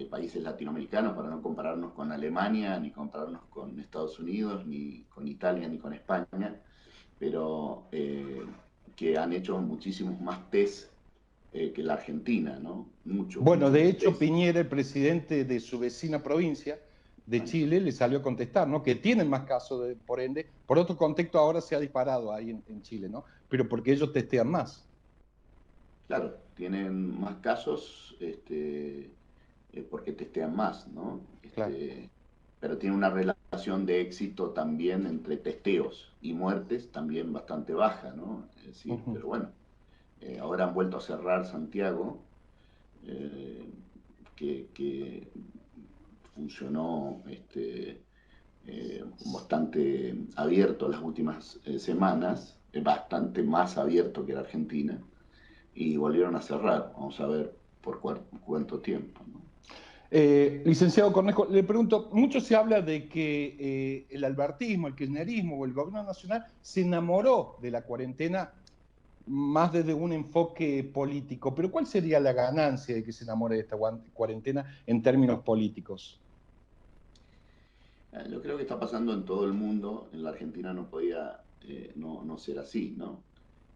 países latinoamericanos, para no compararnos con Alemania, ni compararnos con Estados Unidos, ni con Italia, ni con España, pero que han hecho muchísimos más test que la Argentina, ¿no? Bueno, Mucho de más hecho, test. Piñera, el presidente de su vecina provincia de Bueno, Chile, le salió a contestar, ¿no? Que tienen más casos, por ende, por otro contexto ahora se ha disparado ahí en Chile, ¿no? Pero porque ellos testean más. claro, tienen más casos porque testean más, ¿no? Claro. Pero tiene una relación de éxito también entre testeos y muertes también bastante baja, ¿no? Es decir, Ujú. pero bueno, ahora han vuelto a cerrar Santiago, eh, que funcionó bastante abierto las últimas semanas, bastante más abierto que la Argentina, y volvieron a cerrar. Vamos a ver por cuánto tiempo, ¿no? Licenciado Cornejo, le pregunto, mucho se habla de que el albertismo, el kirchnerismo o el gobierno nacional se enamoró de la cuarentena más desde un enfoque político, pero ¿cuál sería la ganancia de que se enamore de esta cuarentena en términos políticos? Yo creo que está pasando en todo el mundo. En la Argentina no podía no ser así, ¿no?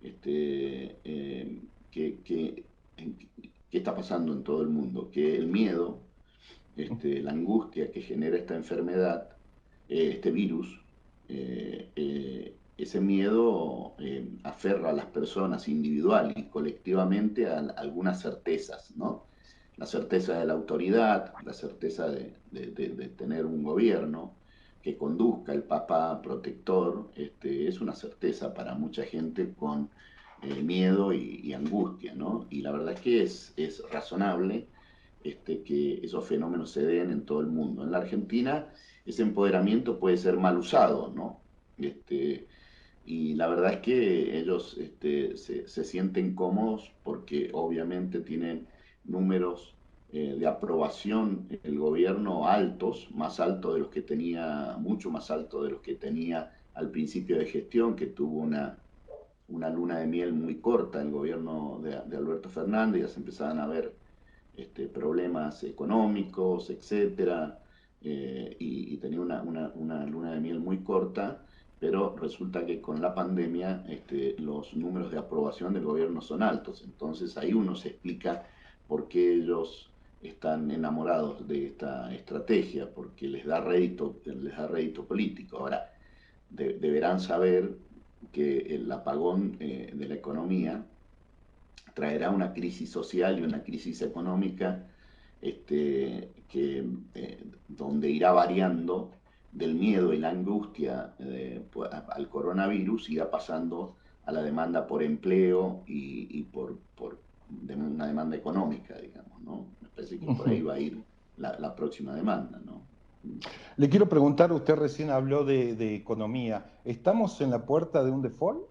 Este, eh, que, que, ¿Qué está pasando en todo el mundo? Que el miedo, la angustia que genera esta enfermedad, este virus, ese miedo aferra a las personas individual y colectivamente a algunas certezas, ¿no? La certeza de la autoridad, la certeza de tener un gobierno que conduzca el Papa protector, es una certeza para mucha gente con miedo y angustia, ¿no? Y la verdad es que es razonable que esos fenómenos se den en todo el mundo. En la Argentina ese empoderamiento puede ser mal usado, ¿no? Y la verdad es que ellos se sienten cómodos porque obviamente tienen números de aprobación en el gobierno altos, más altos de los que tenía, mucho más altos de los que tenía al principio de gestión, que tuvo una luna de miel muy corta el gobierno de Alberto Fernández, ya se empezaban a ver problemas económicos, etcétera, y tenía una luna de miel muy corta, pero resulta que con la pandemia los números de aprobación del gobierno son altos, entonces ahí uno se explica por qué ellos están enamorados de esta estrategia, porque les da rédito político. Ahora, deberán saber que el apagón de la economía traerá una crisis social y una crisis económica donde irá variando del miedo y la angustia al coronavirus, irá pasando a la demanda por empleo y por una demanda económica, digamos, ¿no? Me parece que por ahí va a ir la próxima demanda, ¿no? Le quiero preguntar, usted recién habló de economía. ¿Estamos en la puerta de un default?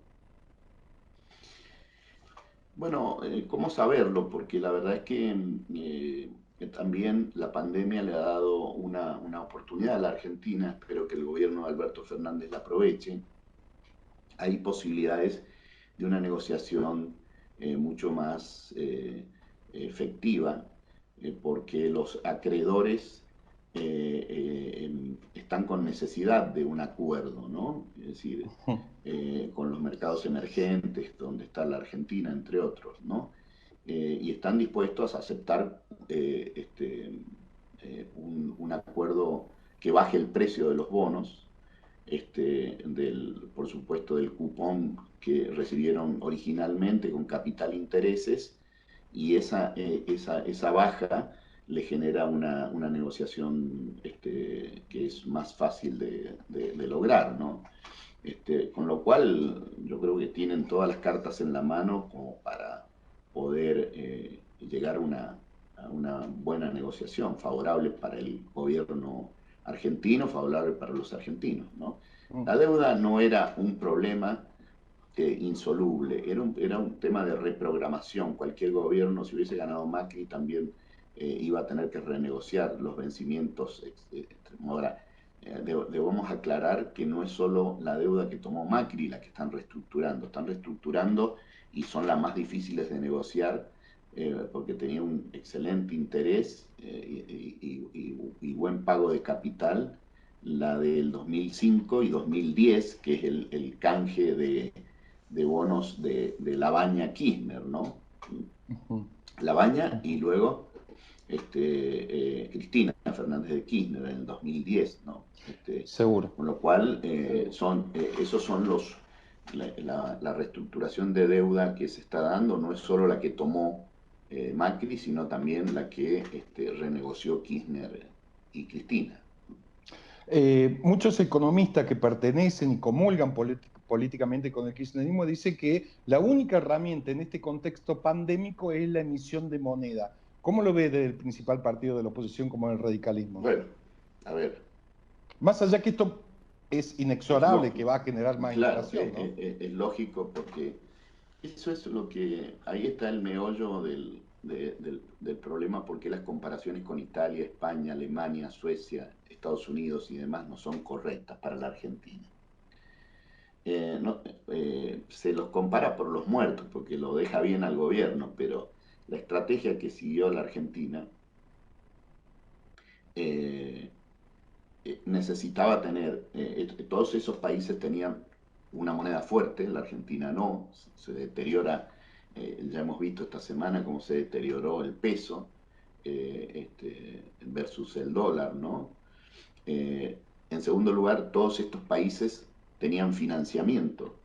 Bueno, ¿cómo saberlo? Porque la verdad es que también la pandemia le ha dado una oportunidad a la Argentina. Espero que el gobierno de Alberto Fernández la aproveche. Hay posibilidades de una negociación mucho más efectiva, porque los acreedores están con necesidad de un acuerdo, ¿no? Es decir, con los mercados emergentes, donde está la Argentina, entre otros, ¿no? Y están dispuestos a aceptar un acuerdo que baje el precio de los bonos, por supuesto, del cupón que recibieron originalmente con capital intereses, y esa baja le genera una negociación que es más fácil de lograr, ¿no? Con lo cual yo creo que tienen todas las cartas en la mano como para poder llegar a una buena negociación, favorable para el gobierno argentino, favorable para los argentinos, ¿no? La deuda no era un problema insoluble, era un tema de reprogramación. Cualquier gobierno, si hubiese ganado Macri, también iba a tener que renegociar los vencimientos. Ahora, debemos aclarar que no es solo la deuda que tomó Macri la que están reestructurando y son las más difíciles de negociar porque tenía un excelente interés y buen pago de capital, la del 2005 y 2010, que es el canje de bonos de Labaña Kirchner, ¿no? Ujú, Labaña y ujú. luego Cristina Fernández de Kirchner en el 2010, ¿no? Seguro. Con lo cual, esos son la reestructuración de deuda que se está dando, no es solo la que tomó Macri, sino también la que renegoció Kirchner y Cristina. Muchos economistas que pertenecen y comulgan políticamente con el kirchnerismo dicen que la única herramienta en este contexto pandémico es la emisión de moneda. ¿Cómo lo ve del principal partido de la oposición como el radicalismo? Bueno, a ver, Más allá que esto es es inexorable, que lógico, va a generar más claro, inflación, ¿no? es lógico porque eso es lo que, ahí está el meollo del problema, porque las comparaciones con Italia, España, Alemania, Suecia, Estados Unidos y demás no son correctas para la Argentina. No, se los compara por los muertos, porque lo deja bien al gobierno, pero la estrategia que siguió la Argentina eh, necesitaba tener, todos esos países tenían una moneda fuerte, la Argentina no, se deteriora, ya hemos visto esta semana cómo se deterioró el peso versus el dólar, ¿no? En segundo lugar, todos estos países tenían financiamiento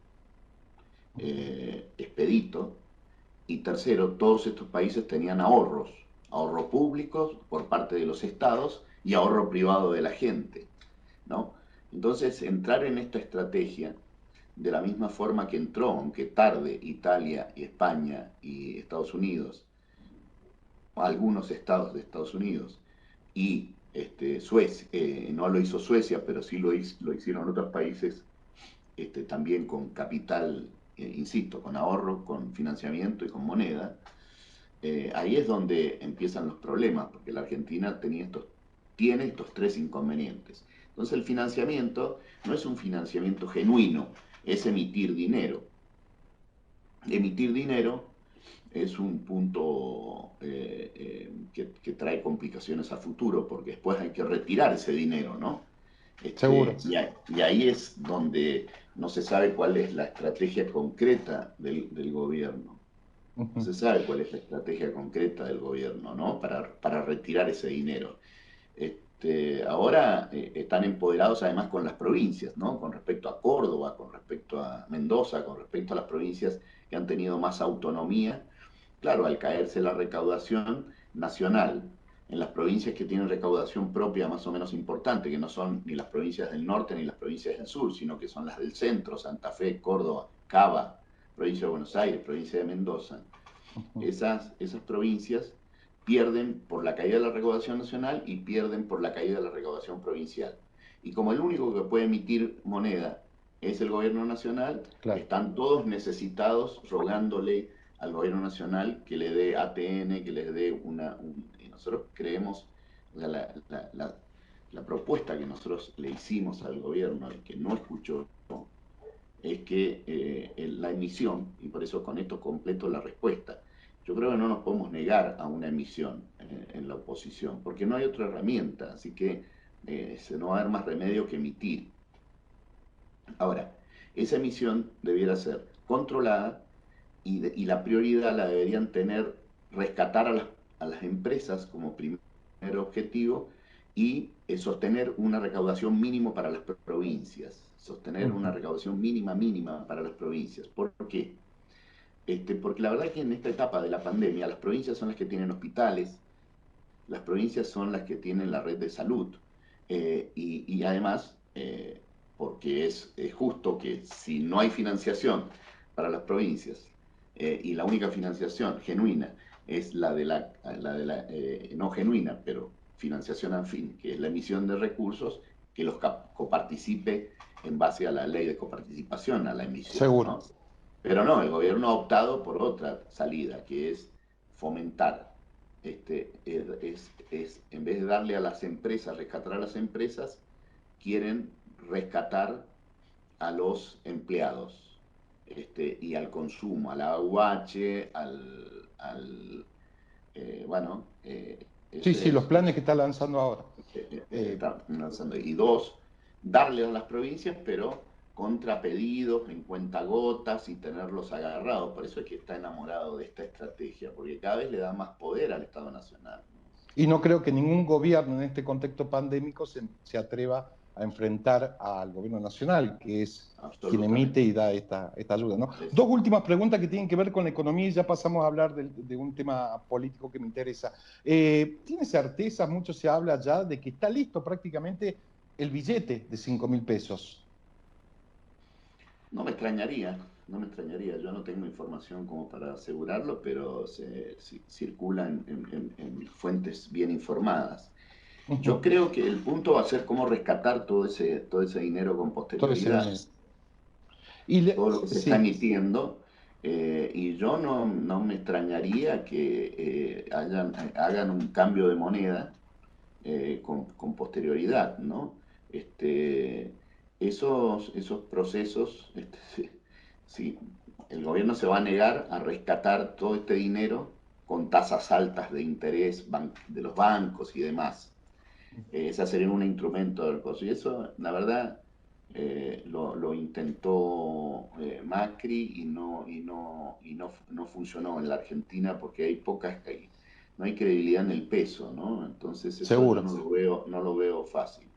expedito, y tercero, todos estos países tenían ahorros, ahorro públicos por parte de los estados y ahorro privado de la gente, ¿no? Entonces, entrar en esta estrategia de la misma forma que entró, aunque tarde, Italia y España y Estados Unidos, algunos estados de Estados Unidos, y Suecia, no lo hizo Suecia, pero sí lo hicieron otros países, también con capital, insisto, con ahorro, con financiamiento y con moneda. Ahí es donde empiezan los problemas, porque la Argentina tiene estos tres inconvenientes. Entonces el financiamiento no es un financiamiento genuino, es emitir dinero. Emitir dinero es un punto que trae complicaciones a futuro, porque después hay que retirar ese dinero, ¿no? Seguro. Y ahí es donde no se sabe cuál es la estrategia concreta del gobierno. No Ujú. se sabe cuál es la estrategia concreta del gobierno, ¿no? Para retirar ese dinero. Ahora están empoderados además con las provincias, ¿no? Con respecto a Córdoba, con respecto a Mendoza, con respecto a las provincias que han tenido más autonomía. Claro, al caerse la recaudación nacional en las provincias que tienen recaudación propia más o menos importante, que no son ni las provincias del norte ni las provincias del sur, sino que son las del centro, Santa Fe, Córdoba, Cava, provincia de Buenos Aires, provincia de Mendoza, Ujú. esas provincias pierden por la caída de la recaudación nacional y pierden por la caída de la recaudación provincial. Y como el único que puede emitir moneda es el gobierno nacional, Claro. están todos necesitados rogándole al gobierno nacional que le dé ATN, que les dé y nosotros creemos, o sea, la propuesta que nosotros le hicimos al gobierno y que no escuchó es que la emisión, y por eso con esto completo la respuesta, yo creo que no nos podemos negar a una emisión en la oposición, porque no hay otra herramienta, así que se no va a haber más remedio que emitir. Ahora, esa emisión debiera ser controlada y la prioridad la deberían tener rescatar a las empresas como primer objetivo y sostener una recaudación mínima para las provincias, sostener una Ujú. recaudación mínima para las provincias. ¿Por qué? Porque la verdad es que en esta etapa de la pandemia las provincias son las que tienen hospitales, las provincias son las que tienen la red de salud y además, porque es justo que si no hay financiación para las provincias y la única financiación genuina es la no genuina, pero financiación al fin, que es la emisión de recursos, que los coparticipe en base a la ley de coparticipación, a la emisión, Seguro. ¿no? Pero no, el gobierno ha optado por otra salida, que es fomentar. En vez de darle a las empresas, rescatar a las empresas, quieren rescatar a los empleados y al consumo, a la AUH, bueno, Sí, ese sí, los es, planes que está lanzando ahora. Eh, está lanzando. Y dos, darle a las provincias, pero contra pedidos, en cuentagotas y tenerlos agarrados. Por eso es que está enamorado de esta estrategia, porque cada vez le da más poder al Estado Nacional, ¿no? y no creo que ningún gobierno en este contexto pandémico se atreva a enfrentar al gobierno nacional, que es quien emite Absolutamente. y da esta ayuda, ¿no? Es, Dos últimas preguntas que tienen que ver con la economía y ya pasamos a hablar de un tema político que me interesa. ¿Tiene certeza, mucho se habla ya, de que está listo prácticamente el billete de 5.000 pesos? no me extrañaría, no me extrañaría. Yo no tengo información como para asegurarlo, pero circula en fuentes bien informadas. Yo Ujú. creo que el punto va a ser cómo rescatar todo ese dinero con Todo ese posterioridad, dinero. todo lo que se está Sí, emitiendo, y yo no me extrañaría que hagan un cambio de moneda con posterioridad, ¿no? Este, esos procesos, si el gobierno se va a negar a rescatar todo este dinero con tasas altas de interés de los bancos y demás. Ese sería un instrumento del coso. Y eso, la verdad, lo intentó Macri no funcionó en la Argentina porque no hay credibilidad en el peso, ¿no? Entonces eso yo seguro. no lo veo fácil.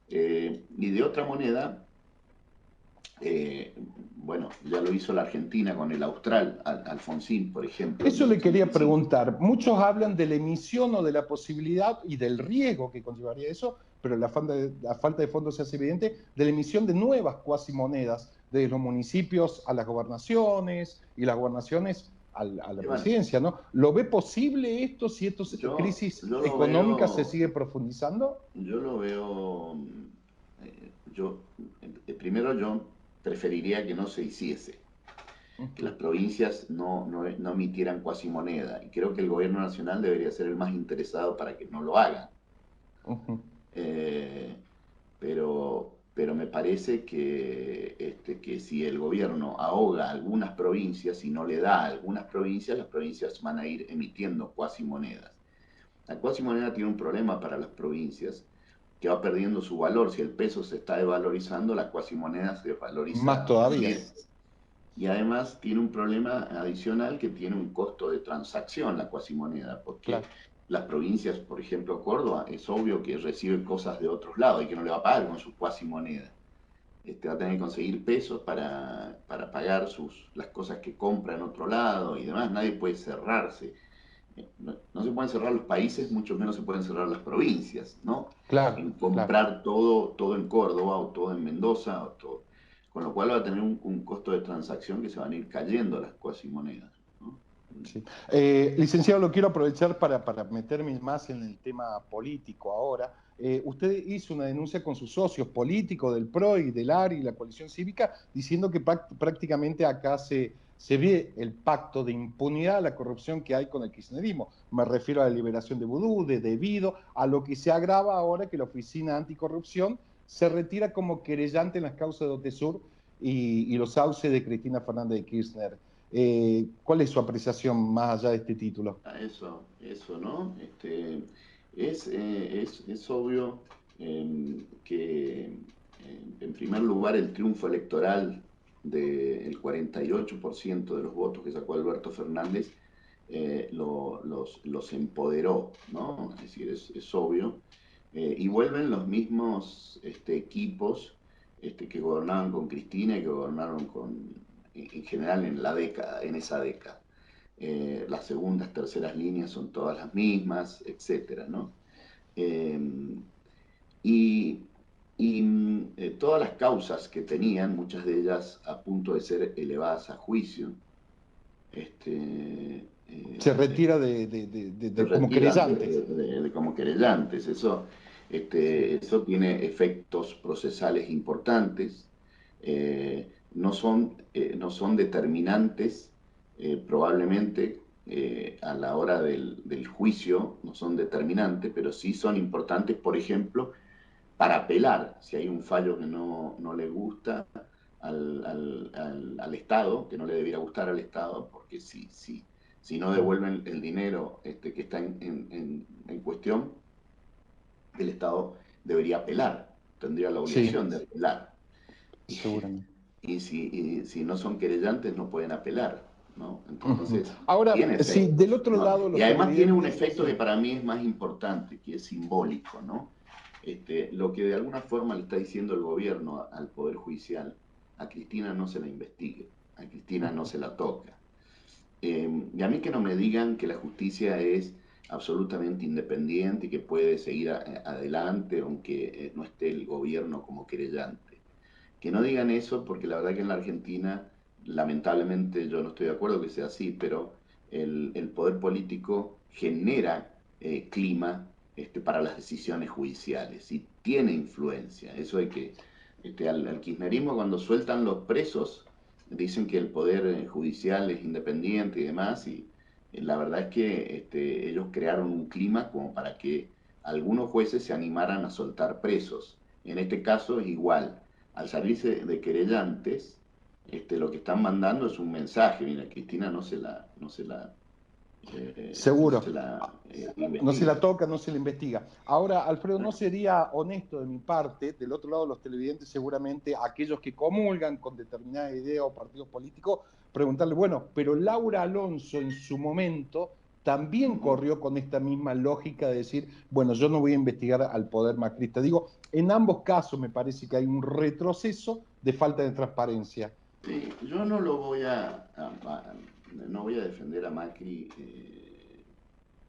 Y de otra moneda, eh, bueno, ya lo hizo la Argentina con el Austral, Alfonsín, por ejemplo, en Eso el le quería 85. preguntar. Muchos hablan de la emisión o de la posibilidad y del riesgo que conllevaría eso, pero la falta de fondos se hace evidente, de la emisión de nuevas cuasimonedas, de los municipios a las gobernaciones y las gobernaciones a la Y bueno, presidencia, ¿no? ¿Lo ve posible esto si esta crisis yo lo económica se veo sigue profundizando? Yo lo veo, primero yo preferiría que no se hiciese, Uh que las -huh, provincias no emitieran cuasimoneda, y creo que el gobierno nacional debería ser el más interesado para que no lo hagan. uh -huh. Eh, pero me parece que si el gobierno ahoga a algunas provincias y no le da a algunas provincias, las provincias van a ir emitiendo cuasimonedas. La cuasimoneda tiene un problema para las provincias, que va perdiendo su valor. Si el peso se está desvalorizando, la cuasimoneda se Más desvaloriza todavía. también. Y además tiene un problema adicional que tiene un costo de transacción la cuasimoneda, porque Claro. las provincias, por ejemplo Córdoba, es obvio que recibe cosas de otros lados y que no le va a pagar con su cuasimoneda. Va a tener que conseguir pesos para pagar las cosas que compra en otro lado y demás. Nadie puede cerrarse. No se pueden cerrar los países, mucho menos se pueden cerrar las provincias, ¿no? Claro, En claro. comprar todo en Córdoba o todo en Mendoza, con lo cual va a tener un costo de transacción que se van a ir cayendo las cuasimonedas, ¿no? Sí. Licenciado, lo quiero aprovechar para meterme más en el tema político ahora. Usted hizo una denuncia con sus socios políticos del PRO y del ARI y la coalición cívica, diciendo que prácticamente acá se ve el pacto de impunidad a la corrupción que hay con el kirchnerismo. Me refiero a la liberación de Vudú, debido a lo que se agrava ahora que la Oficina Anticorrupción se retira como querellante en las causas de Otesur y los sauces de Cristina Fernández de Kirchner. ¿Cuál es su apreciación más allá de este título? ¿No? Es obvio que, en primer lugar, el triunfo electoral del 48% de los votos que sacó Alberto Fernández los empoderó, ¿no? Es decir, es obvio. Y vuelven los mismos equipos que gobernaban con Cristina y que gobernaron en general en esa década. Las segundas, terceras líneas son todas las mismas, etcétera, ¿no? Eh, y todas las causas que tenían, muchas de ellas a punto de ser elevadas a juicio, Se retira se como retiran querellante. como querellantes. Sí. Eso tiene efectos procesales importantes. No son determinantes, probablemente a la hora del juicio, no son determinantes, pero sí son importantes, por ejemplo, para apelar, si hay un fallo que no le gusta al Estado, que no le debiera gustar al Estado, porque si Si no devuelven el dinero que está en cuestión, el Estado debería apelar, tendría la Sí, obligación de apelar. Y, seguramente. si no son querellantes, no pueden apelar, ¿no? Ujú. Entonces, Ahora, tiene si efecto, del otro ¿no? lado Y los además tiene un televidentes, efecto que sí, para mí es más importante, que es simbólico, ¿no? Lo que de alguna forma le está diciendo el gobierno al Poder Judicial, a Cristina no se la investigue, a Cristina no se la toca. Y a mí que no me digan que la justicia es absolutamente independiente y que puede seguir adelante aunque no esté el gobierno como querellante. Que no digan eso porque la verdad que en la Argentina, lamentablemente yo no estoy de acuerdo que sea así, pero el poder político genera clima para las decisiones judiciales y tiene influencia. Eso hay que, al kirchnerismo cuando sueltan los presos, dicen que el poder judicial es independiente y demás, y la verdad es que ellos crearon un clima como para que algunos jueces se animaran a soltar presos. En este caso es igual, al salirse de querellantes, lo que están mandando es un mensaje. Mira, Cristina no se seguro. la No se la investiga. toca, no se la investiga. Ahora, Alfredo, no sería honesto de mi parte, del otro lado los televidentes seguramente, aquellos que comulgan con determinada idea o partido político, preguntarle, bueno, pero Laura Alonso en su momento también corrió con esta misma lógica de decir, bueno, yo no voy a investigar al poder macrista. Digo, en ambos casos me parece que hay un retroceso de falta de transparencia. Sí, yo no lo voy no voy a defender a Macri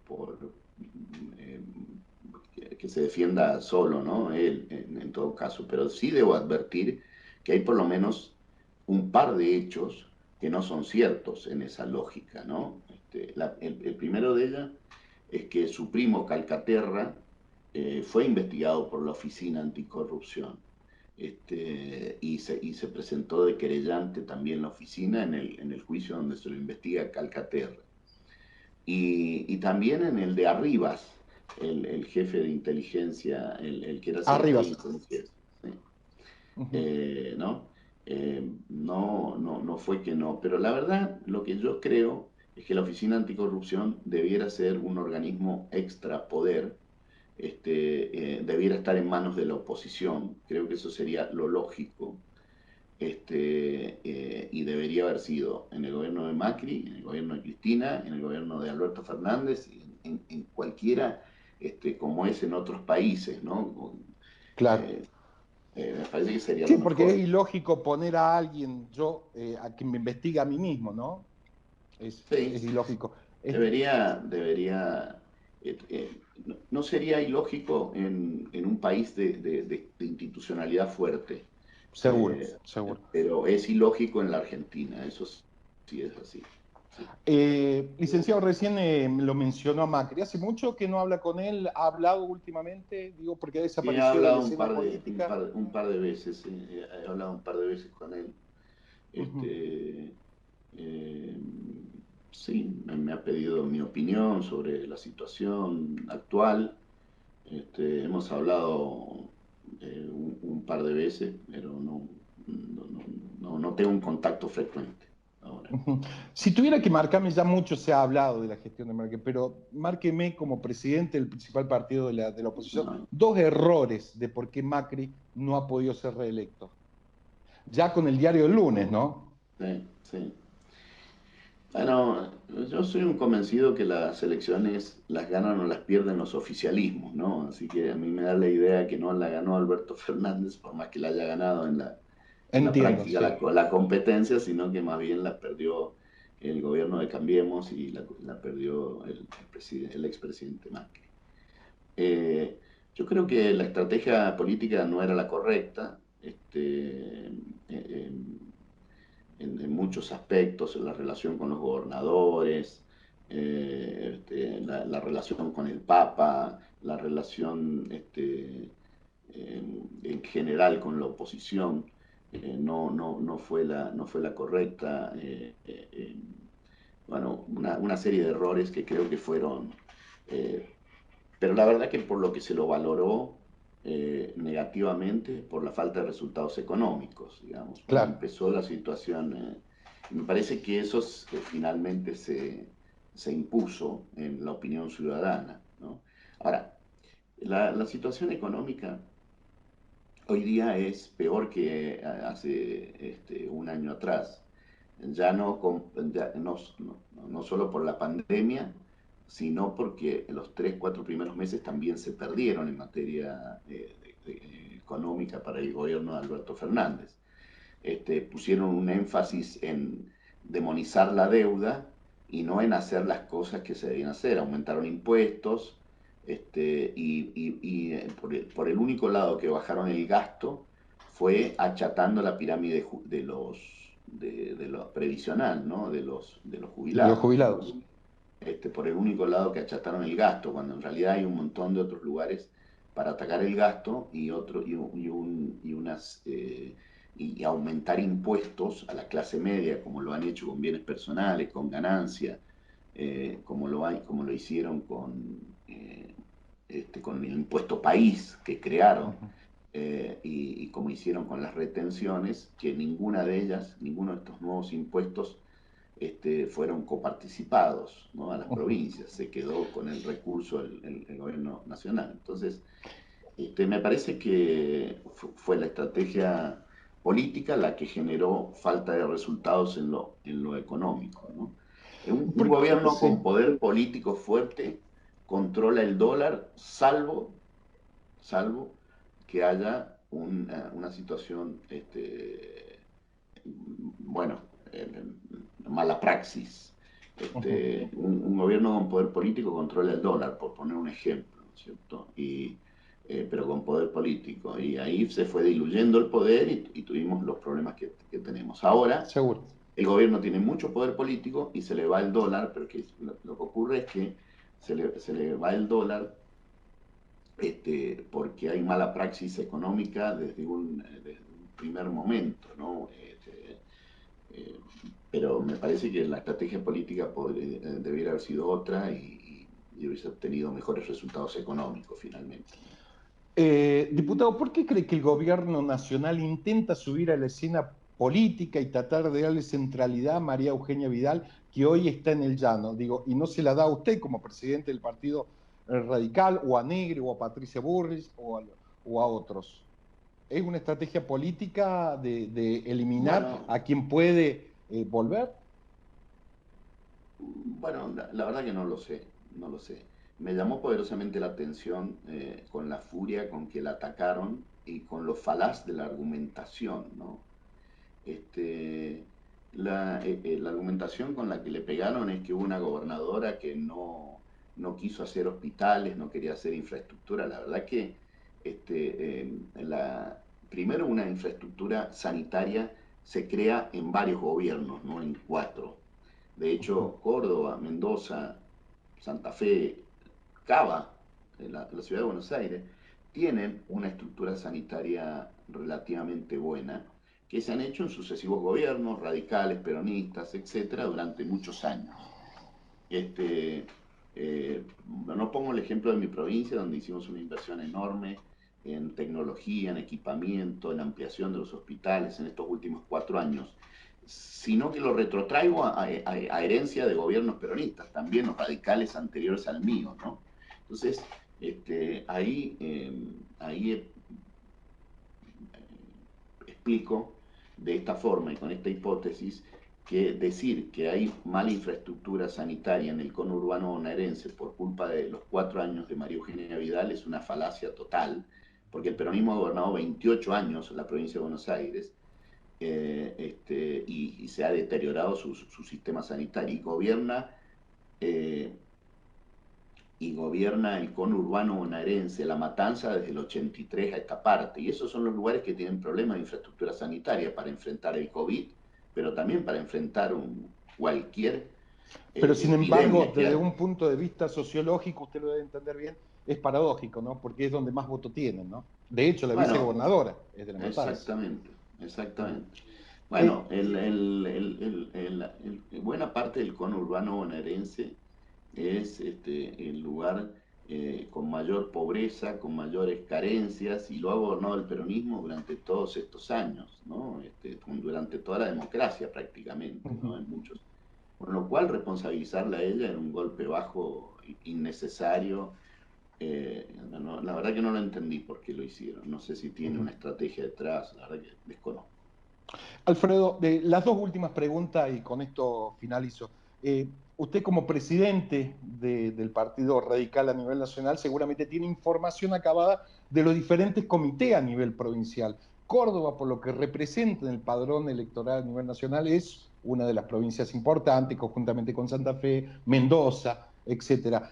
por eh, que se defienda solo, ¿no? Él, en todo caso, pero sí debo advertir que hay por lo menos un par de hechos que no son ciertos en esa lógica, ¿no? El primero de ellas es que su primo Calcaterra fue investigado por la Oficina Anticorrupción. Y se presentó de querellante también la oficina en el juicio donde se lo investiga Calcaterra. Y también en el de Arribas, el jefe de inteligencia, el que era secretario de Arribas. inteligencia. ¿Sí? Uh -huh. ¿No? No fue que no, pero la verdad lo que yo creo es que la Oficina Anticorrupción debiera ser un organismo extra poder, debiera estar en manos de la oposición, creo que eso sería lo lógico, y debería haber sido en el gobierno de Macri, en el gobierno de Cristina, en el gobierno de Alberto Fernández, en cualquiera, como es en otros países, ¿no? Claro. Eh, Me parece que sería Sí, lo porque es mejor. ilógico poner a alguien, a quien me investiga a mí mismo, ¿no? Sí, Es ilógico. debería, no sería ilógico en un país de institucionalidad fuerte, Seguro, seguro. pero es ilógico en la Argentina, eso sí es así. Sí. Licenciado, recién lo mencionó a Macri. ¿Hace mucho que no habla con él? ¿Ha hablado últimamente? Digo, porque ha Sí, he desaparecido de la hablado escena política. un par de veces, he hablado un par de veces con él. Uh -huh. Este, eh, sí, me ha pedido mi opinión sobre la situación actual. Hemos hablado un par de veces, pero no tengo un contacto frecuente ahora. Uh -huh. Si tuviera que marcarme, ya mucho se ha hablado de la gestión de Macri, pero márqueme como presidente del principal partido de la oposición No, dos errores de por qué Macri no ha podido ser reelecto. Ya con el diario del lunes, ¿no? sí, sí. Bueno, yo soy un convencido que las elecciones las ganan o las pierden los oficialismos, ¿no? Así que a mí me da la idea que no la ganó Alberto Fernández, por más que la haya ganado en la Entiendo, práctica sí. la competencia, sino que más bien la perdió el gobierno de Cambiemos y la perdió el expresidente Macri. Eh, yo creo que la estrategia política no era la correcta. En muchos aspectos, en la relación con los gobernadores, la relación con el Papa, la relación en general con la oposición, no fue la correcta. Bueno, una serie de errores que creo que fueron, eh, pero la verdad que por lo que se lo valoró negativamente por la falta de resultados económicos, digamos, cuando Claro. empezó la situación. Me parece que esos finalmente se impuso en la opinión ciudadana, ¿no? Ahora, la situación económica hoy día es peor que hace un año atrás. Ya no, no solo por la pandemia, sino porque los 3, 4 primeros meses también se perdieron en materia económica para el gobierno de Alberto Fernández. Pusieron un énfasis en demonizar la deuda y no en hacer las cosas que se debían hacer. Aumentaron impuestos por el único lado que bajaron el gasto fue achatando la pirámide de lo previsional, ¿no? De los De los jubilados. jubilados. Por el único lado que achataron el gasto, cuando en realidad hay un montón de otros lugares para atacar el gasto y aumentar impuestos a la clase media, como lo han hecho con bienes personales, con ganancia, como lo hicieron con el impuesto país que crearon, y como hicieron con las retenciones, que ninguna de ellas, ninguno de estos nuevos impuestos fueron coparticipados, ¿no? A las provincias, se quedó con el recurso el gobierno nacional. Entonces, me parece que fue la estrategia política la que generó falta de resultados en lo económico, ¿no? Un gobierno Sí. con poder político fuerte controla el dólar, salvo que haya una situación, bueno, mala praxis. Un gobierno con poder político controla el dólar, por poner un ejemplo, ¿no es cierto? Pero con poder político. Y ahí se fue diluyendo el poder y tuvimos los problemas que tenemos. Ahora, Seguro. el gobierno tiene mucho poder político y se le va el dólar, pero lo que ocurre es que se le va el dólar porque hay mala praxis económica desde un primer momento, ¿no? Pero me parece que la estrategia política debería haber sido otra y hubiese obtenido mejores resultados económicos finalmente, ¿no? Diputado, ¿por qué cree que el gobierno nacional intenta subir a la escena política y tratar de darle centralidad a María Eugenia Vidal, que hoy está en el llano? Digo, y no se la da a usted como presidente del Partido Radical, o a Negri, o a Patricia Burris, o a otros. ¿Es una estrategia política de eliminar Bueno, a quien puede volver? bueno, la verdad que no lo sé, no lo sé. Me llamó poderosamente la atención con la furia con que la atacaron y con lo falaz de la argumentación, ¿no? Este, la argumentación con la que le pegaron es que hubo una gobernadora que no quiso hacer hospitales, no quería hacer infraestructura. La verdad que primero una infraestructura sanitaria se crea en varios gobiernos, no en 4. De hecho, Córdoba, Mendoza, Santa Fe, Cava, la ciudad de Buenos Aires, tienen una estructura sanitaria relativamente buena que se han hecho en sucesivos gobiernos, radicales, peronistas, etcétera, durante muchos años. No pongo el ejemplo de mi provincia, donde hicimos una inversión enorme en tecnología, en equipamiento, en ampliación de los hospitales en estos últimos 4 años, sino que lo retrotraigo a herencia de gobiernos peronistas, también los radicales anteriores al mío, ¿no? Entonces, ahí explico de esta forma y con esta hipótesis que decir que hay mala infraestructura sanitaria en el conurbano bonaerense por culpa de los 4 años de María Eugenia Vidal es una falacia total, porque el peronismo ha gobernado 28 años en la provincia de Buenos Aires, y se ha deteriorado su sistema sanitario eh, y gobierna el conurbano bonaerense, La Matanza, desde el 83 a esta parte. Y esos son los lugares que tienen problemas de infraestructura sanitaria para enfrentar el COVID, pero también para enfrentar cualquier Pero sin embargo, epidemia que desde haya. un punto de vista sociológico, usted lo debe entender bien, es paradójico, ¿no? Porque es donde más voto tienen, ¿no? De hecho, la Bueno, vicegobernadora es de La Matanza. exactamente, exactamente. Eh, Bueno, buena parte del conurbano bonaerense es el lugar con mayor pobreza, con mayores carencias, y lo ha gobernado el peronismo durante todos estos años, ¿no? Durante toda la democracia prácticamente, ¿no? En muchos Con lo cual responsabilizarla a ella en un golpe bajo innecesario. La verdad que no lo entendí por qué lo hicieron. No sé si tiene una estrategia detrás, la verdad que desconozco. Alfredo, las dos últimas preguntas y con esto finalizo. Usted como presidente del Partido Radical a nivel nacional seguramente tiene información acabada de los diferentes comités a nivel provincial. Córdoba, por lo que representa en el padrón electoral a nivel nacional, es una de las provincias importantes, conjuntamente con Santa Fe, Mendoza, etcétera.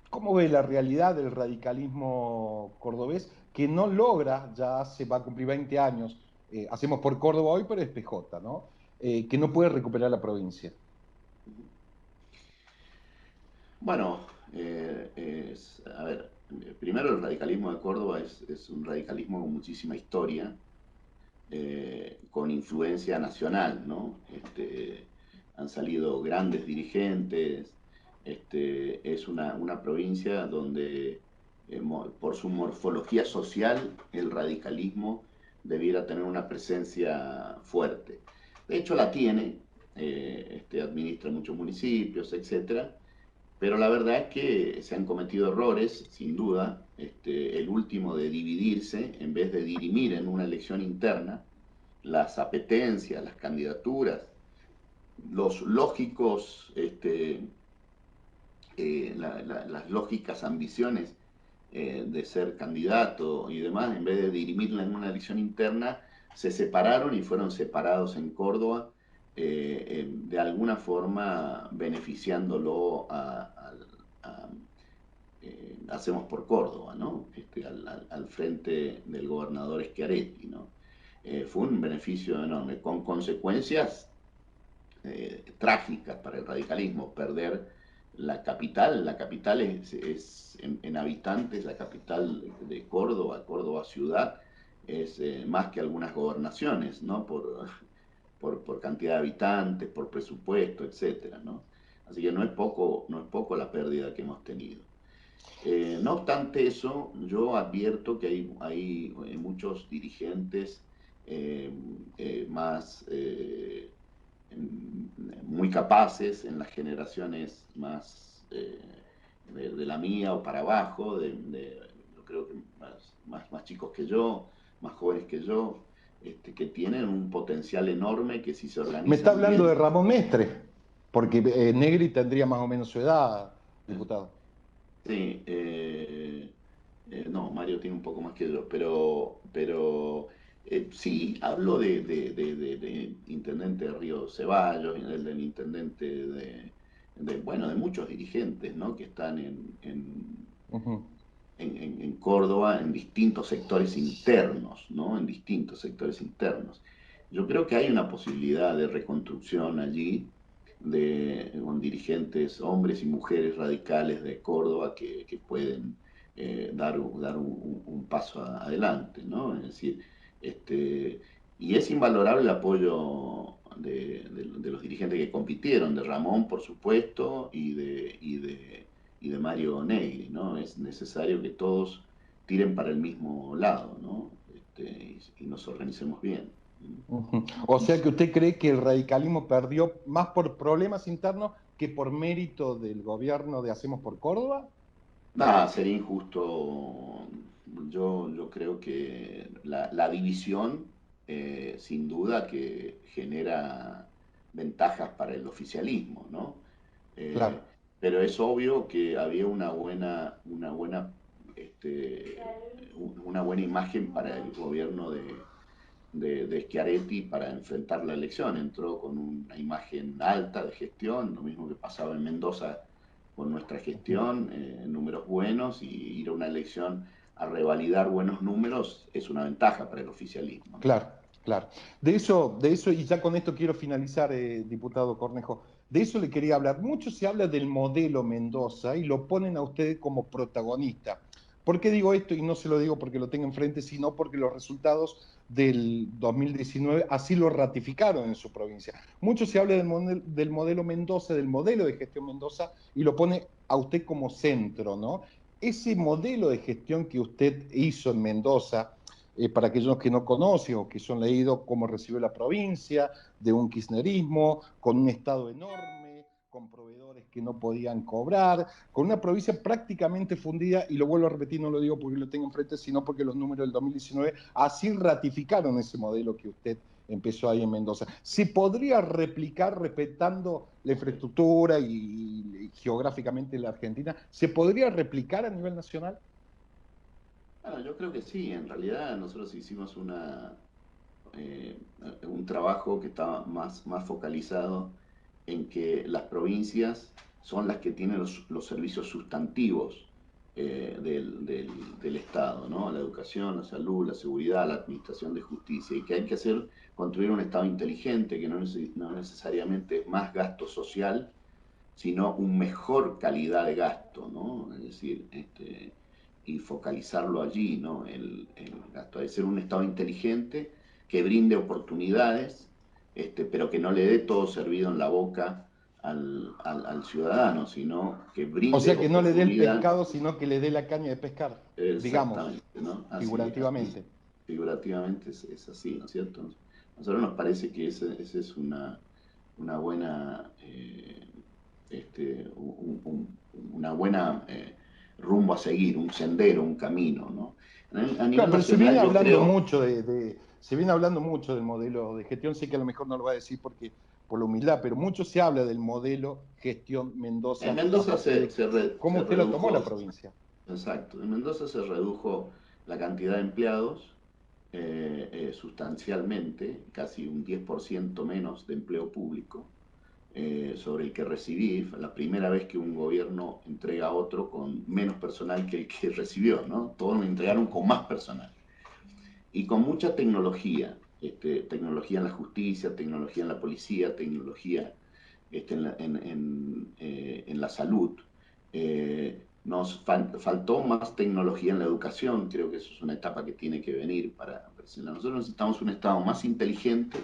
¿Cómo ve la realidad del radicalismo cordobés que no logra, ya se va a cumplir 20 años, hacemos por Córdoba hoy, pero es PJ, ¿no? Que no puede recuperar la provincia? Bueno, a ver, primero el radicalismo de Córdoba es un radicalismo con muchísima historia, con influencia nacional, ¿no? Han salido grandes dirigentes, es una provincia donde por su morfología social el radicalismo debiera tener una presencia fuerte. De hecho la tiene, administra muchos municipios, etcétera, pero la verdad es que se han cometido errores, sin duda. El último de dividirse, en vez de dirimir en una elección interna las apetencias, las candidaturas, los lógicos, las lógicas ambiciones de ser candidato y demás, en vez de dirimirla en una elección interna, se separaron y fueron separados en Córdoba, de alguna forma beneficiándolo a Hacemos por Córdoba, ¿no? Al frente del gobernador Schiaretti, ¿no? Fue un beneficio enorme, con consecuencias trágicas para el radicalismo. Perder la capital en habitantes, la capital de Córdoba, Córdoba ciudad, es más que algunas gobernaciones, ¿no? Por cantidad de habitantes, por presupuesto, etcétera, ¿no? Así que no es poco la pérdida que hemos tenido. No obstante eso, yo advierto que hay muchos dirigentes eh, más muy capaces en las generaciones más de la mía o para abajo, yo creo que más chicos que yo, más jóvenes que yo, que tienen un potencial enorme que si se Me está organizan hablando de bien. Ramón Mestre, porque Negri tendría más o menos su edad, diputado. Sí, no, Mario tiene un poco más que yo, pero sí, hablo de intendente de Río Ceballos, del intendente bueno, de muchos dirigentes, ¿no? Que están Uh -huh. en Córdoba en distintos sectores internos, ¿no? En distintos sectores internos. Yo creo que hay una posibilidad de reconstrucción allí con dirigentes, hombres y mujeres radicales de Córdoba que pueden dar un paso adelante, ¿no? Es decir, y es invalorable el apoyo de los dirigentes que compitieron, de Ramón, por supuesto, y de Mario Negri, ¿no? Es necesario que todos tiren para el mismo lado, ¿no? Y nos organicemos bien. Uh -huh. O sea que usted cree que el radicalismo perdió más por problemas internos que por mérito del gobierno de Hacemos por Córdoba. Nada, sería injusto. Yo creo que la división, sin duda, que genera ventajas para el oficialismo, ¿no? Claro. Eh, pero es obvio que había este, una buena imagen para el gobierno de Schiaretti para enfrentar la elección. Entró con una imagen alta de gestión, lo mismo que pasaba en Mendoza con nuestra gestión, números buenos, y ir a una elección a revalidar buenos números es una ventaja para el oficialismo, ¿no? Claro, claro. De eso, y ya con esto quiero finalizar, diputado Cornejo, de eso le quería hablar. Mucho se habla del modelo Mendoza y lo ponen a usted como protagonista. ¿Por qué digo esto? Y no se lo digo porque lo tenga enfrente, sino porque los resultados del 2019 así lo ratificaron en su provincia. Mucho se habla del modelo Mendoza, del modelo de gestión Mendoza, y lo pone a usted como centro, ¿no? Ese modelo de gestión que usted hizo en Mendoza, para aquellos que no conocen o que son leídos cómo recibió la provincia, de un kirchnerismo, con un Estado enorme, con proveedores que no podían cobrar, con una provincia prácticamente fundida, y lo vuelvo a repetir, no lo digo porque lo tengo enfrente, sino porque los números del 2019 así ratificaron ese modelo que usted empezó ahí en Mendoza. ¿Se podría replicar respetando la infraestructura y geográficamente la Argentina? ¿Se podría replicar a nivel nacional? Bueno, yo creo que sí, en realidad nosotros hicimos un trabajo que estaba más focalizado en que las provincias son las que tienen los servicios sustantivos del Estado, ¿no? La educación, la salud, la seguridad, la administración de justicia, y que hay que construir un Estado inteligente que no necesariamente es más gasto social, sino un mejor calidad de gasto, ¿no? Es decir, y focalizarlo allí, ¿no? El gasto. Debe ser un Estado inteligente que brinde oportunidades, pero que no le dé todo servido en la boca al ciudadano, sino que O brinde sea, que no le dé el oportunidad. pescado, sino que le dé la caña de pescar, digamos, Exactamente, ¿no? Así figurativamente. figurativamente es así, ¿no es cierto? A nosotros nos parece que esa es una buena, una buena rumbo a seguir, un sendero, un camino, ¿no? A nivel Claro, pero se viene nacional yo hablando creo, mucho se viene hablando mucho del modelo de gestión, sé que a lo mejor no lo va a decir porque por la humildad, pero mucho se habla del modelo gestión en Mendoza a Mendoza partir de cómo se usted lo tomó la redujo, provincia. exacto, en Mendoza se redujo la cantidad de empleados sustancialmente, casi un 10% menos de empleo público sobre el que recibí. Fue la primera vez que un gobierno entrega a otro con menos personal que el que recibió, ¿no? Todos me entregaron con más personal y con mucha tecnología, tecnología en la justicia, tecnología en la policía, tecnología en la salud. Faltó más tecnología en la educación, creo que eso es una etapa que tiene que venir para presionar. Nosotros necesitamos un Estado más inteligente,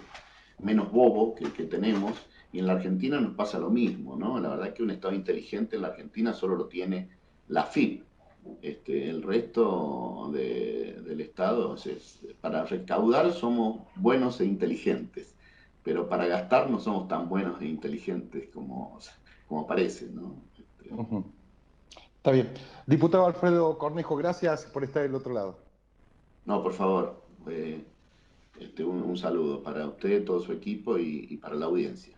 menos bobo que el que tenemos, y en la Argentina nos pasa lo mismo, ¿no? La verdad es que un Estado inteligente en la Argentina solo lo tiene la FIP. El resto del Estado, para recaudar somos buenos e inteligentes, pero para gastar no somos tan buenos e inteligentes como parece, ¿no? Ujú. Está bien. Diputado Alfredo Cornejo, gracias por estar del otro lado. No, por favor, un saludo para usted, todo su equipo y para la audiencia.